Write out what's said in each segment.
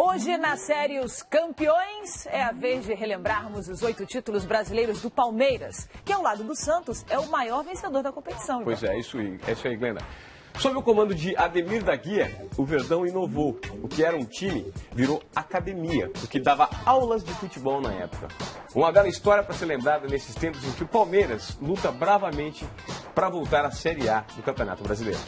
Hoje, na série Os Campeões, é a vez de relembrarmos os 8 títulos brasileiros do Palmeiras, que ao lado do Santos é o maior vencedor da competição. Pois é, isso aí, Glenda. Sob o comando de Ademir da Guia, o Verdão inovou. O que era um time virou academia, o que dava aulas de futebol na época. Uma bela história para ser lembrada nesses tempos em que o Palmeiras luta bravamente para voltar à Série A do Campeonato Brasileiro.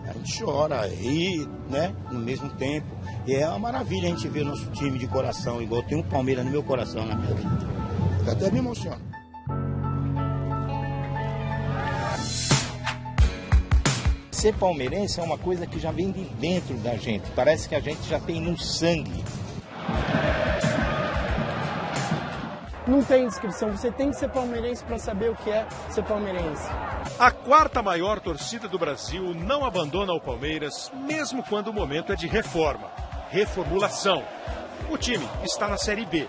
A gente chora, ri, né, no mesmo tempo. E é uma maravilha a gente ver o nosso time de coração, igual tem um Palmeiras no meu coração, na minha vida. Até me emociona. Ser palmeirense é uma coisa que já vem de dentro da gente. Parece que a gente já tem no sangue. Não tem descrição, você tem que ser palmeirense para saber o que é ser palmeirense. A quarta maior torcida do Brasil não abandona o Palmeiras, mesmo quando o momento é de reforma. Reformulação. O time está na Série B.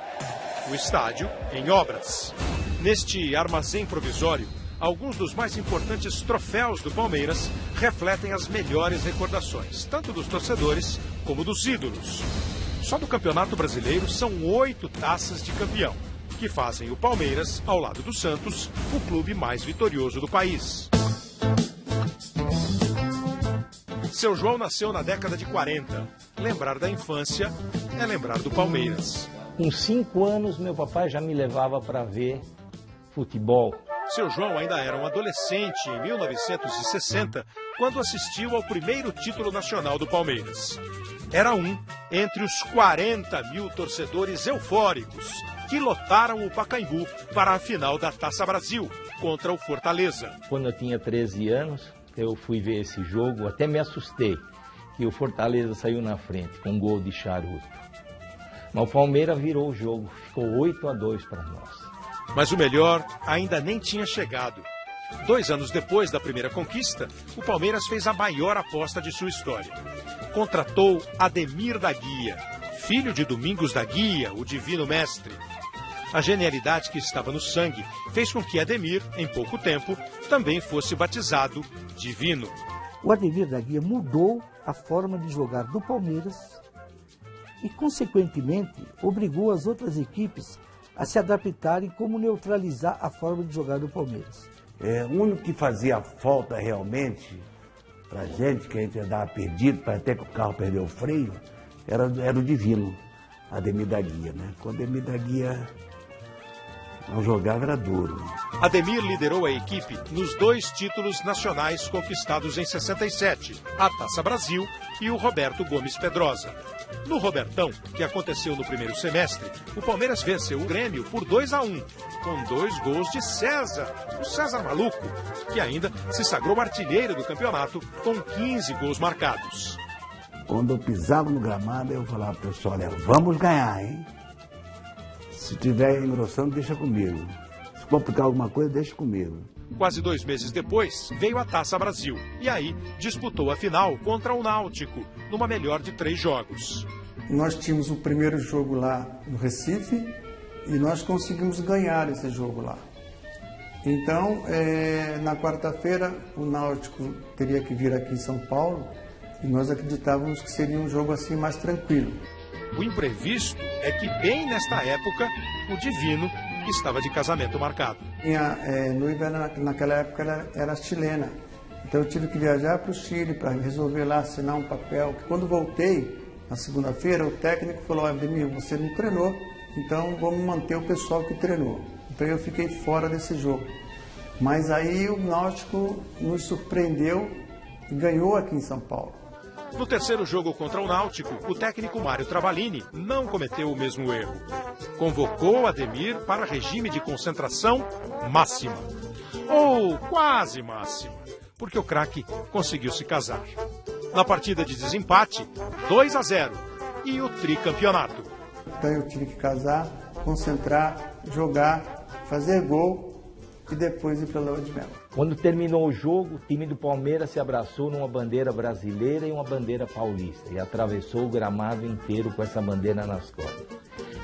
O estádio em obras. Neste armazém provisório, alguns dos mais importantes troféus do Palmeiras refletem as melhores recordações, tanto dos torcedores como dos ídolos. Só do Campeonato Brasileiro são 8 taças de campeão, que fazem o Palmeiras, ao lado do Santos, o clube mais vitorioso do país. Seu João nasceu na década de 40. Lembrar da infância é lembrar do Palmeiras. Com 5 anos, meu papai já me levava para ver futebol. Seu João ainda era um adolescente em 1960, quando assistiu ao primeiro título nacional do Palmeiras. Era um entre os 40 mil torcedores eufóricos que lotaram o Pacaembu para a final da Taça Brasil contra o Fortaleza. Quando eu tinha 13 anos, eu fui ver esse jogo, até me assustei, que o Fortaleza saiu na frente com um gol de charuto. Mas o Palmeiras virou o jogo, ficou 8-2 para nós. Mas o melhor ainda nem tinha chegado. 2 anos depois da primeira conquista, o Palmeiras fez a maior aposta de sua história. Contratou Ademir da Guia, filho de Domingos da Guia, o divino mestre. A genialidade que estava no sangue fez com que Ademir, em pouco tempo, também fosse batizado divino. O Ademir da Guia mudou a forma de jogar do Palmeiras e, consequentemente, obrigou as outras equipes a se adaptarem como neutralizar a forma de jogar do Palmeiras. O único que fazia falta realmente pra gente, que a gente andava perdido, para até que o carro perdeu o freio, era o divino, Ademir da Guia, né? Quando Ademir da Guia não jogava, era duro. Ademir liderou a equipe nos 2 títulos nacionais conquistados em 67, a Taça Brasil e o Roberto Gomes Pedrosa. No Robertão, que aconteceu no primeiro semestre, o Palmeiras venceu o Grêmio por 2-1, com 2 gols de César, o César Maluco, que ainda se sagrou artilheiro do campeonato com 15 gols marcados. Quando eu pisava no gramado, eu falava pro pessoal, olha, vamos ganhar, hein? Se tiver engrossando, deixa comigo. Se complicar alguma coisa, deixa comigo. Quase 2 meses depois, veio a Taça Brasil. E aí, disputou a final contra o Náutico, numa melhor de 3 jogos. Nós tínhamos o primeiro jogo lá no Recife e nós conseguimos ganhar esse jogo lá. Então, na quarta-feira, o Náutico teria que vir aqui em São Paulo e nós acreditávamos que seria um jogo assim mais tranquilo. O imprevisto é que, bem nesta época, o divino estava de casamento marcado. Minha noiva, naquela época, era chilena. Então eu tive que viajar para o Chile para resolver lá, assinar um papel. Quando voltei, na segunda-feira, o técnico falou, Ademir, você não treinou, então vamos manter o pessoal que treinou. Então eu fiquei fora desse jogo. Mas aí o Náutico nos surpreendeu e ganhou aqui em São Paulo. No terceiro jogo contra o Náutico, o técnico Mário Travalini não cometeu o mesmo erro. Convocou Ademir para regime de concentração máxima. Ou quase máxima, porque o craque conseguiu se casar. Na partida de desempate, 2-0 e o tricampeonato. Então eu tive que casar, concentrar, jogar, fazer gol e depois ir para a lua de mel. Quando terminou o jogo, o time do Palmeiras se abraçou numa bandeira brasileira e uma bandeira paulista e atravessou o gramado inteiro com essa bandeira nas costas.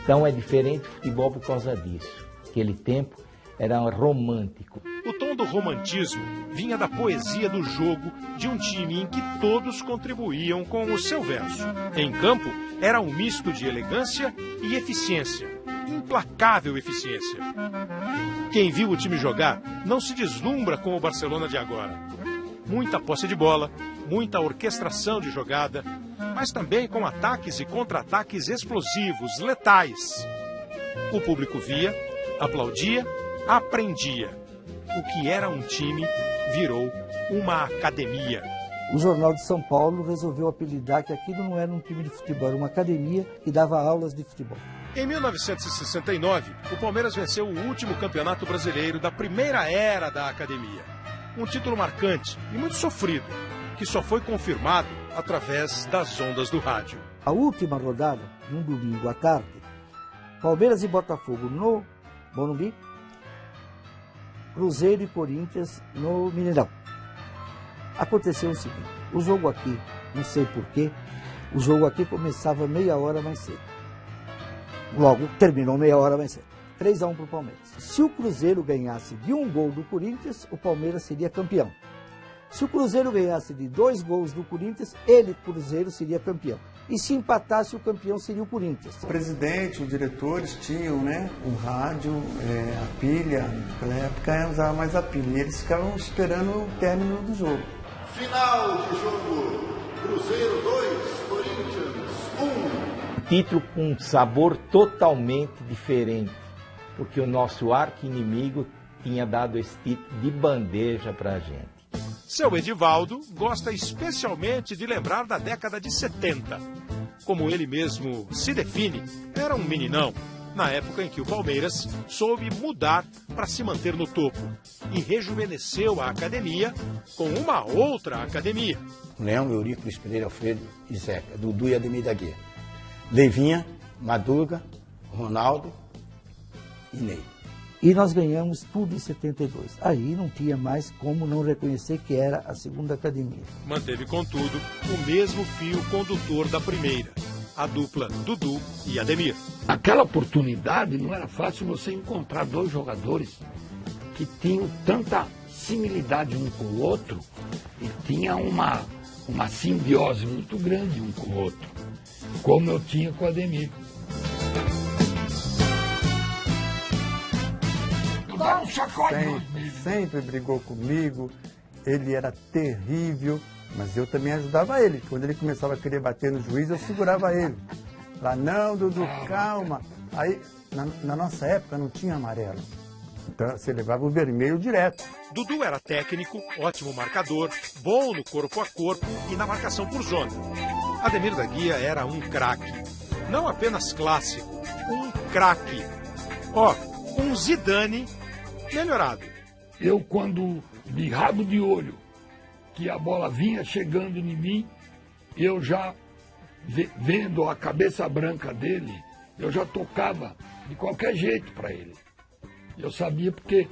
Então é diferente o futebol por causa disso. Aquele tempo era romântico. O tom do romantismo vinha da poesia do jogo de um time em que todos contribuíam com o seu verso. Em campo, era um misto de elegância e eficiência, implacável eficiência. Quem viu o time jogar não se deslumbra com o Barcelona de agora. Muita posse de bola, muita orquestração de jogada, mas também com ataques e contra-ataques explosivos, letais. O público via, aplaudia, aprendia. O que era um time virou uma academia. O Jornal de São Paulo resolveu apelidar que aquilo não era um time de futebol, era uma academia que dava aulas de futebol. Em 1969, o Palmeiras venceu o último campeonato brasileiro da primeira era da academia. Um título marcante e muito sofrido, que só foi confirmado através das ondas do rádio. A última rodada, num domingo à tarde, Palmeiras e Botafogo no Morumbi, Cruzeiro e Corinthians no Mineirão. Aconteceu o seguinte, o jogo aqui, não sei porquê, o jogo aqui começava meia hora mais cedo. Logo, terminou meia hora mais cedo. 3-1 para o Palmeiras. Se o Cruzeiro ganhasse de 1 gol do Corinthians, o Palmeiras seria campeão. Se o Cruzeiro ganhasse de 2 gols do Corinthians, ele, Cruzeiro, seria campeão. E se empatasse, o campeão seria o Corinthians. O presidente, os diretores tinham, né, um rádio, a pilha. Naquela época usava mais a pilha. E eles ficavam esperando o término do jogo. Final de jogo. Cruzeiro 2, Corinthians 1. Título com um sabor totalmente diferente, porque o nosso arqui-inimigo tinha dado esse título de bandeja para a gente. Seu Edivaldo gosta especialmente de lembrar da década de 70. Como ele mesmo se define, era um meninão, na época em que o Palmeiras soube mudar para se manter no topo e rejuvenesceu a academia com uma outra academia. Leão, Eurico, Luiz Pereira, Alfredo e Zeca, Dudu e Ademir da Guia. Leivinha, Madruga, Ronaldo e Ney. E nós ganhamos tudo em 72. Aí não tinha mais como não reconhecer que era a segunda academia. Manteve, contudo, o mesmo fio condutor da primeira, a dupla Dudu e Ademir. Naquela oportunidade não era fácil você encontrar dois jogadores que tinham tanta similitude um com o outro e tinha uma simbiose muito grande um com o outro, como eu tinha com o Ademir. Sempre brigou comigo, ele era terrível, mas eu também ajudava ele. Quando ele começava a querer bater no juiz, eu segurava ele. Lá, não, Dudu, calma. Aí, na nossa época, não tinha amarelo. Então, você levava o vermelho direto. Dudu era técnico, ótimo marcador, bom no corpo a corpo e na marcação por zona. Ademir da Guia era um craque. Não apenas clássico, um craque. Um Zidane melhorado. Eu, quando de rabo de olho, que a bola vinha chegando em mim, eu já, vendo a cabeça branca dele, eu já tocava de qualquer jeito para ele. Eu sabia porque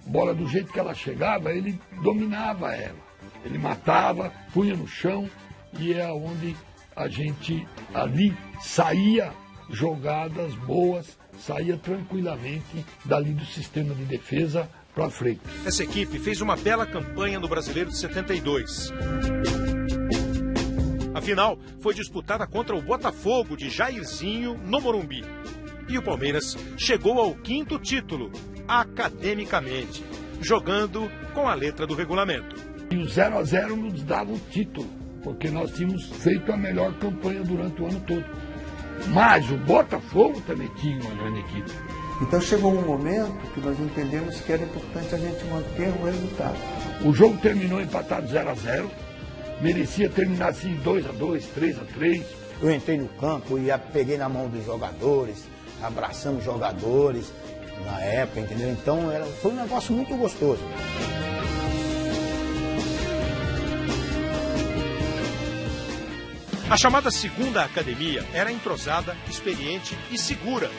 a bola, do jeito que ela chegava, ele dominava ela. Ele matava, punha no chão, e é onde a gente ali saía jogadas boas, saía tranquilamente dali do sistema de defesa para frente. Essa equipe fez uma bela campanha no Brasileiro de 72. A final foi disputada contra o Botafogo de Jairzinho no Morumbi. E o Palmeiras chegou ao 5º título, academicamente, jogando com a letra do regulamento. E o 0-0 nos dava o título, porque nós tínhamos feito a melhor campanha durante o ano todo. Mas o Botafogo também tinha uma grande equipe. Então chegou um momento que nós entendemos que era importante a gente manter o resultado. O jogo terminou empatado 0-0, merecia terminar assim 2-2, 3-3. Eu entrei no campo e peguei na mão dos jogadores, abraçamos jogadores na época, entendeu? Então foi um negócio muito gostoso. A chamada segunda academia era entrosada, experiente e segura.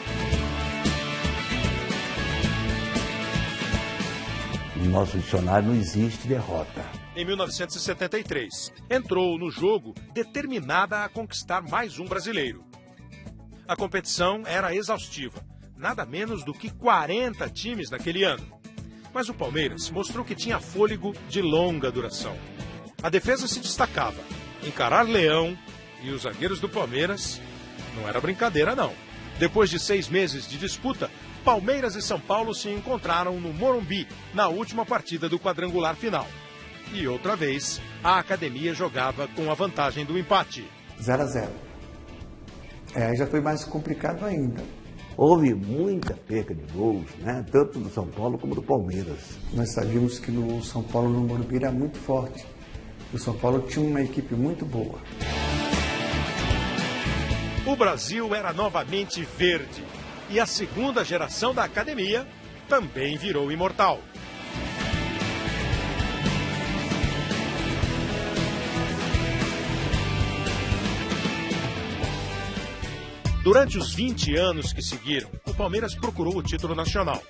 No nosso dicionário não existe derrota. Em 1973, entrou no jogo determinada a conquistar mais um brasileiro. A competição era exaustiva, nada menos do que 40 times naquele ano. Mas o Palmeiras mostrou que tinha fôlego de longa duração. A defesa se destacava. Encarar Leão e os zagueiros do Palmeiras não era brincadeira, não. Depois de 6 meses de disputa, Palmeiras e São Paulo se encontraram no Morumbi, na última partida do quadrangular final. E outra vez, a academia jogava com a vantagem do empate. 0-0. Aí já foi mais complicado ainda. Houve muita perca de gols, né? Tanto do São Paulo como do Palmeiras. Nós sabíamos que no São Paulo, no Morumbi, era muito forte. O São Paulo tinha uma equipe muito boa. O Brasil era novamente verde. E a segunda geração da academia também virou imortal. Durante os 20 anos que seguiram, o Palmeiras procurou o título nacional.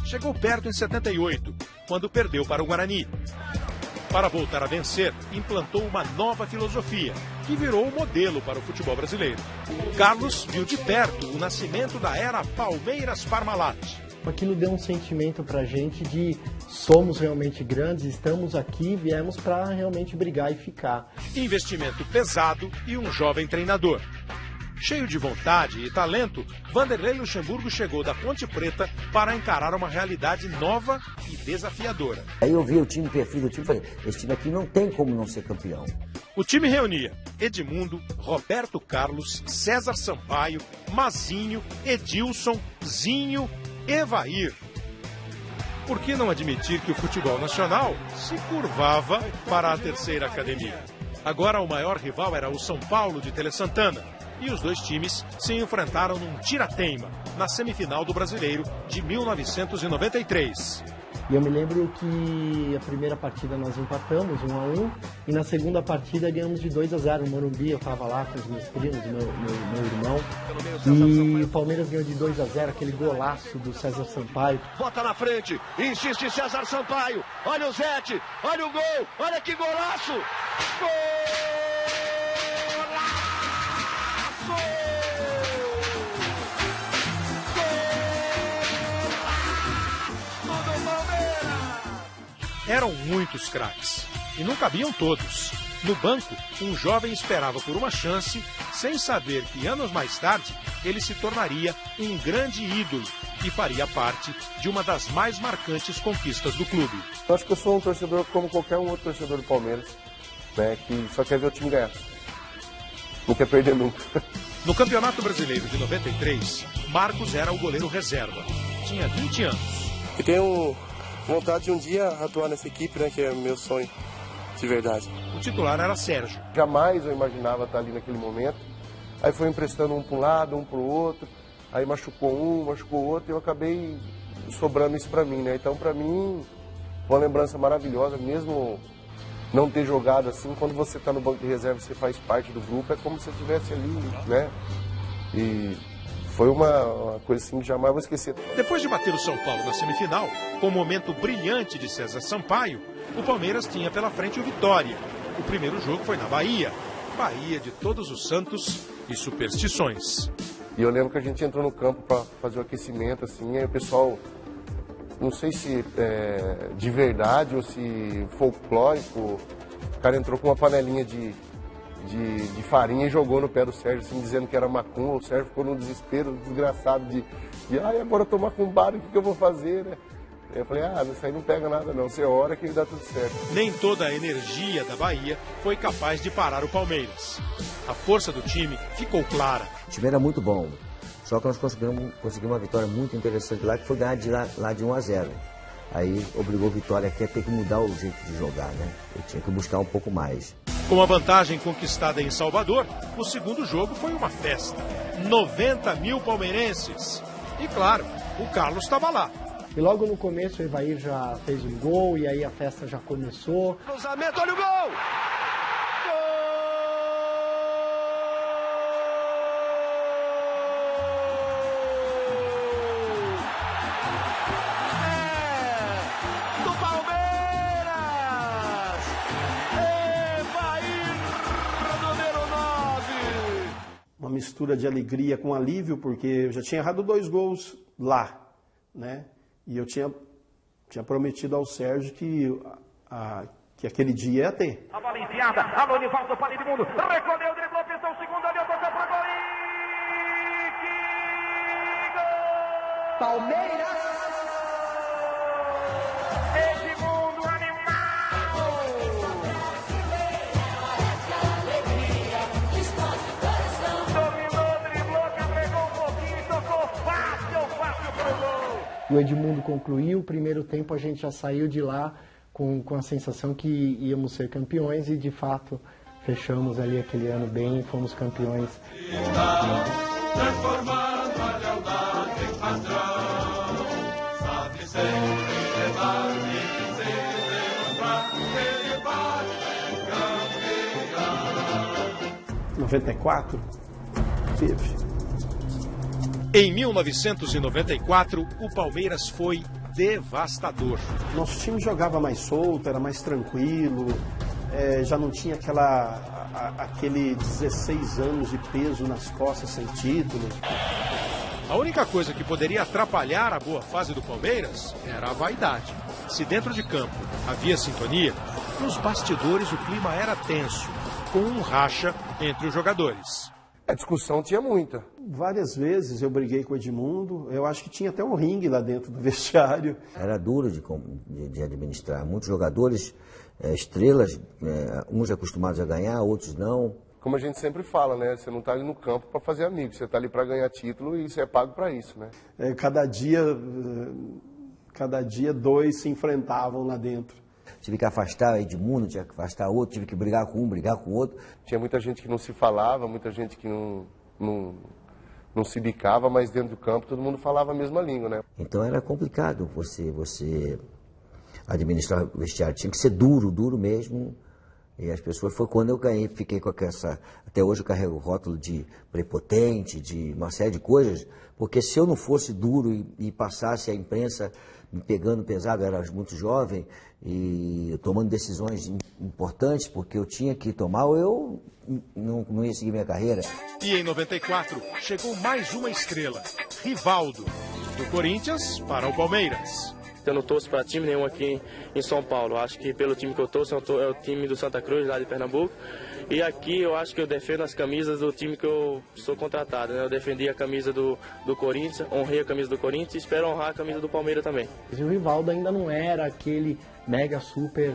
Chegou perto em 78, quando perdeu para o Guarani. Para voltar a vencer, implantou uma nova filosofia, que virou o modelo para o futebol brasileiro. Carlos viu de perto o nascimento da era Palmeiras-Parmalat. Aquilo deu um sentimento para a gente de somos realmente grandes, estamos aqui, viemos para realmente brigar e ficar. Investimento pesado e um jovem treinador. Cheio de vontade e talento, Vanderlei Luxemburgo chegou da Ponte Preta para encarar uma realidade nova e desafiadora. Aí eu vi o time, perfil do time e falei, esse time aqui não tem como não ser campeão. O time reunia Edmundo, Roberto Carlos, César Sampaio, Mazinho, Edilson, Zinho, Evair. Por que não admitir que o futebol nacional se curvava para a terceira academia? Agora o maior rival era o São Paulo de Tele Santana. E os dois times se enfrentaram num tira-teima, na semifinal do Brasileiro de 1993. E eu me lembro que a primeira partida nós empatamos 1-1 e na segunda partida ganhamos de 2-0 no Morumbi. Eu estava lá com os meus primos, meu irmão. E o Palmeiras ganhou de 2-0, aquele golaço do César Sampaio. Bota na frente, insiste César Sampaio. Olha o Zete, olha o gol, olha que golaço! Gol! Eram muitos craques, e não cabiam todos. No banco, um jovem esperava por uma chance, sem saber que anos mais tarde ele se tornaria um grande ídolo e faria parte de uma das mais marcantes conquistas do clube. Eu acho que eu sou um torcedor como qualquer um outro torcedor do Palmeiras, né, que só quer ver o time ganhar. Não quer perder nunca. No Campeonato Brasileiro de 93, Marcos era o goleiro reserva. Tinha 20 anos. E tenho vontade de um dia atuar nessa equipe, né, que é meu sonho, de verdade. O titular era Sérgio. Jamais eu imaginava estar ali naquele momento. Aí foi emprestando um para um lado, um para o outro. Aí machucou um, machucou o outro, e eu acabei sobrando isso para mim, né? Então, para mim, foi uma lembrança maravilhosa, mesmo não ter jogado assim. Quando você está no banco de reserva, você faz parte do grupo, é como se você estivesse ali, né? E foi uma coisa assim que jamais vou esquecer. Depois de bater o São Paulo na semifinal, com um momento brilhante de César Sampaio, o Palmeiras tinha pela frente o Vitória. O primeiro jogo foi na Bahia. Bahia de Todos os Santos e superstições. E eu lembro que a gente entrou no campo para fazer o aquecimento, assim, aí o pessoal, não sei se de verdade ou se folclórico, o cara entrou com uma panelinha de farinha e jogou no pé do Sérgio, assim, dizendo que era macumba. O Sérgio ficou num desespero desgraçado de agora eu tô macumbado, o que eu vou fazer, né? Eu falei, isso aí não pega nada não, você ora que dá tudo certo. Nem toda a energia da Bahia foi capaz de parar o Palmeiras. A força do time ficou clara. O time era muito bom, só que nós conseguimos uma vitória muito interessante lá, que foi ganhar lá de 1-0. Aí obrigou o Vitória aqui a ter que mudar o jeito de jogar, né? Eu tinha que buscar um pouco mais. Com a vantagem conquistada em Salvador, o segundo jogo foi uma festa. 90 mil palmeirenses. E claro, o Carlos estava lá. E logo no começo o Evair já fez um gol e aí a festa já começou. Cruzamento, olha o gol! Uma mistura de alegria com alívio, porque eu já tinha errado 2 gols lá, né? E eu tinha Tinha prometido ao Sérgio que aquele dia ia ter. A bola enfiada, alô, Nivaldo para Edmundo, recolheu, driblou, pintou o segundo, ali, tocou pro gol e... Que gol! Palmeiras! Edmundo animal! Dominou, driblou, carregou um pouquinho e tocou fácil pro gol! O Edmundo concluiu, o primeiro tempo a gente já saiu de lá com a sensação que íamos ser campeões e de fato fechamos ali aquele ano bem e fomos campeões. Transformando a lealdade em patrão, sabe sempre levar e sempre demonstrar que ele bate campeão. 94? Teve. Em 1994, o Palmeiras foi devastador. Nosso time jogava mais solto, era mais tranquilo, já não tinha aquele 16 anos de peso nas costas sem título. A única coisa que poderia atrapalhar a boa fase do Palmeiras era a vaidade. Se dentro de campo havia sintonia, nos bastidores o clima era tenso, com um racha entre os jogadores. A discussão tinha muita. Várias vezes eu briguei com o Edmundo, eu acho que tinha até um ringue lá dentro do vestiário. Era duro de administrar. Muitos jogadores, estrelas, uns acostumados a ganhar, outros não. Como a gente sempre fala, né? Você não está ali no campo para fazer amigos, você está ali para ganhar título e você é pago para isso, né? Cada dia dois se enfrentavam lá dentro. Tive que afastar Edmundo, tive que afastar outro, tive que brigar com um, brigar com outro. Tinha muita gente que não se falava, muita gente que não se bicava, mas dentro do campo todo mundo falava a mesma língua, né? Então era complicado você administrar o vestiário. Tinha que ser duro mesmo. E as pessoas, foi quando eu ganhei, fiquei com essa... Até hoje eu carrego o rótulo de prepotente, de uma série de coisas, porque se eu não fosse duro e passasse a imprensa me pegando pesado, eu era muito jovem, e tomando decisões importantes, porque eu tinha que tomar, ou eu não ia seguir minha carreira. E em 94, chegou mais uma estrela, Rivaldo, do Corinthians para o Palmeiras. Eu não torço para time nenhum aqui em São Paulo. Acho que pelo time que eu torço é o time do Santa Cruz, lá de Pernambuco. E aqui eu acho que eu defendo as camisas do time que eu sou contratado, né? Eu defendi a camisa do Corinthians, honrei a camisa do Corinthians e espero honrar a camisa do Palmeiras também. E o Rivaldo ainda não era aquele mega super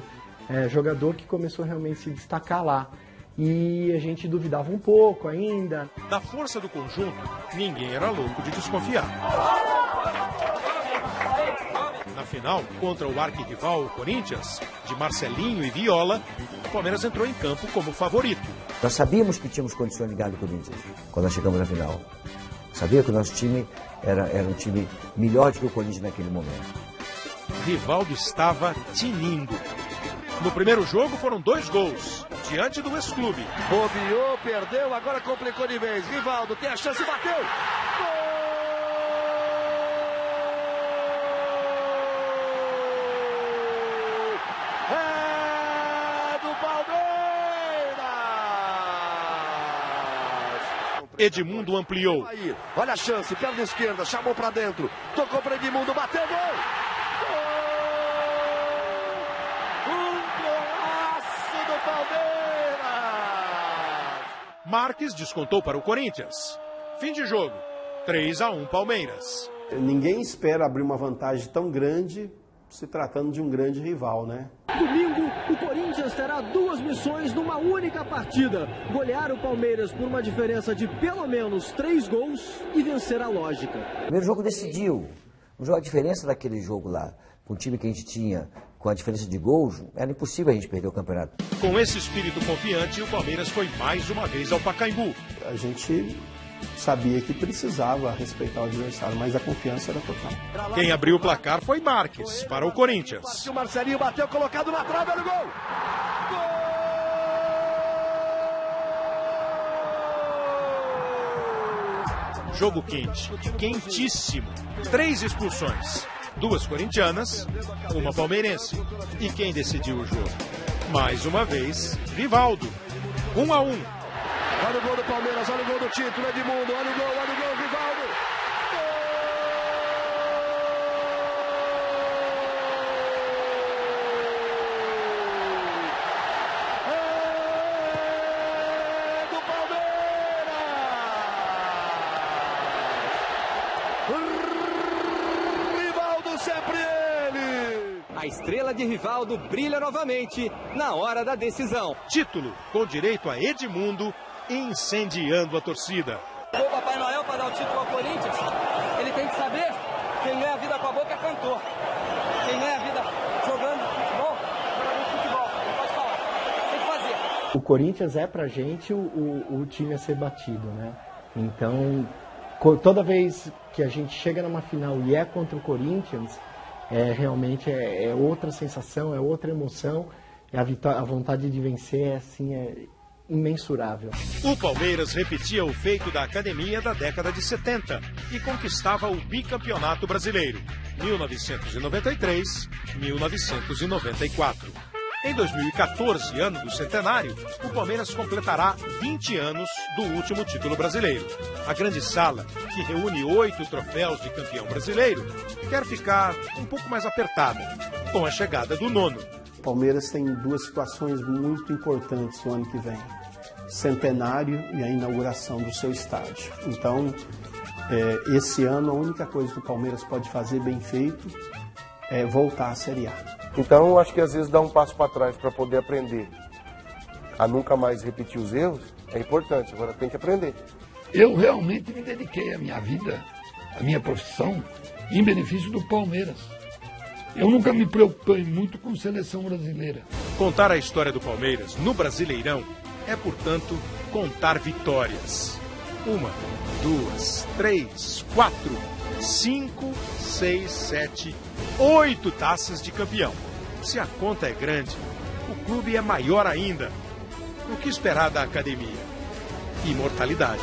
jogador que começou realmente a se destacar lá. E a gente duvidava um pouco ainda. Da força do conjunto, ninguém era louco de desconfiar. Na final, contra o arquirrival Corinthians, de Marcelinho e Viola, o Palmeiras entrou em campo como favorito. Nós sabíamos que tínhamos condições de ganhar do Corinthians quando nós chegamos na final. Sabia que o nosso time era um time melhor do que o Corinthians naquele momento. Rivaldo estava tinindo. No primeiro jogo foram 2 gols, diante do ex-clube. Bobeou, perdeu, agora complicou de vez. Rivaldo tem a chance, bateu! Gol! Edmundo ampliou. Aí, olha a chance, perna esquerda, chamou pra dentro, tocou para Edmundo, bateu, gol! Gol! Um golaço do Palmeiras! Marques descontou para o Corinthians. Fim de jogo, 3-1 Palmeiras. Ninguém espera abrir uma vantagem tão grande se tratando de um grande rival, né? Domingo, o Corinthians terá 2 missões numa única partida. Golear o Palmeiras por uma diferença de pelo menos 3 gols e vencer a lógica. O primeiro jogo decidiu. A diferença daquele jogo lá, com o time que a gente tinha, com a diferença de gols, era impossível a gente perder o campeonato. Com esse espírito confiante, o Palmeiras foi mais uma vez ao Pacaembu. A gente sabia que precisava respeitar o adversário, mas a confiança era total. Quem abriu o placar foi Marques, para o Corinthians. O Marcelinho bateu, colocado na trave, olha o gol! Gol! Jogo quente, quentíssimo. 3 expulsões, 2 corintianas, 1 palmeirense. E quem decidiu o jogo? Mais uma vez, Rivaldo. 1-1. Olha o gol do Palmeiras, olha o gol do título, Edmundo, olha o gol, Rivaldo. estrela de Rivaldo brilha novamente na hora da decisão. Título com direito a Edmundo incendiando a torcida. O Papai Noel, para dar o título ao Corinthians, ele tem que saber quem ganha a vida com a boca é cantor. Quem ganha a vida jogando futebol, não pode falar, tem que fazer. O Corinthians é pra gente o time a ser batido, né? Então, toda vez que a gente chega numa final e é contra o Corinthians, realmente é outra sensação, é outra emoção, a vontade de vencer é imensurável. O Palmeiras repetia o feito da academia da década de 70 e conquistava o bicampeonato brasileiro, 1993, 1994. Em 2014, ano do centenário, o Palmeiras completará 20 anos do último título brasileiro. A grande sala, que reúne 8 troféus de campeão brasileiro, quer ficar um pouco mais apertada, com a chegada do 9º. O Palmeiras tem duas situações muito importantes no ano que vem: centenário e a inauguração do seu estádio. Então, esse ano a única coisa que o Palmeiras pode fazer bem feito é voltar à Série A. Então, eu acho que às vezes dar um passo para trás para poder aprender a nunca mais repetir os erros é importante. Agora tem que aprender. Eu realmente me dediquei a minha vida, a minha profissão, em benefício do Palmeiras. Eu nunca me preocupei muito com seleção brasileira. Contar a história do Palmeiras no Brasileirão é, portanto, contar vitórias. 1, 2, 3, 4, 5, 6, 7, 8 taças de campeão. Se a conta é grande, o clube é maior ainda. O que esperar da academia? Imortalidade.